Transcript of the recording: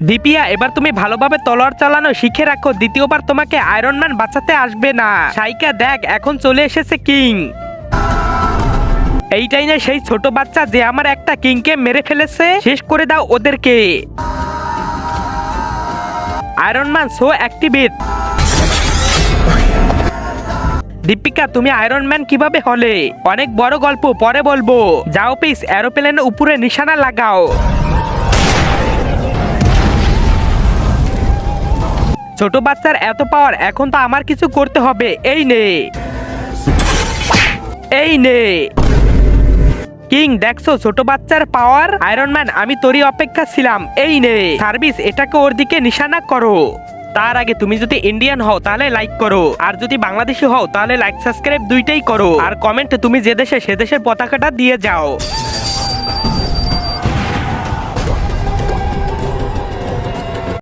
দীপিয়া, এবার তুমি ভালোভাবে তলোয়ার চালানো শিখে রাখো, দ্বিতীয়বার তোমাকে আয়রন ম্যান বাঁচাতে আসবে না। সাইকা দেখ, এখন চলে এসেছে কিং। এইটাই না সেই ছোট বাচ্চা যে আমার একটা কিংকে মেরে ফেলেছে? শেষ করে দাও ওদেরকে। Iron Man so activate. Deepika, তুমি আয়রন ম্যান কিভাবে হলে? অনেক বড় গল্প, পরে বলবো। যাও পিস, এরোপ্লেনের উপরে নিশানা লাগাও। ছোট বাচ্চার এত পাওয়ার, এখন তো আমার কিছু করতে হবে। এই নে, এই নে। কিং, দেখছো ছোট বাচ্চার পাওয়ার? আয়রন ম্যান, আমি তোরই অপেক্ষা ছিলাম। এই নে সার্ভিস, এটাকে ওর দিকে নিশানা করো। তার আগে তুমি যদি ইন্ডিয়ান হও তাহলে লাইক করো, আর যদি বাংলাদেশি হও তাহলে লাইক সাবস্ক্রাইব দুইটাই করো, আর কমেন্টে তুমি যে দেশে সে দেশের পতাকাটা দিয়ে যাও।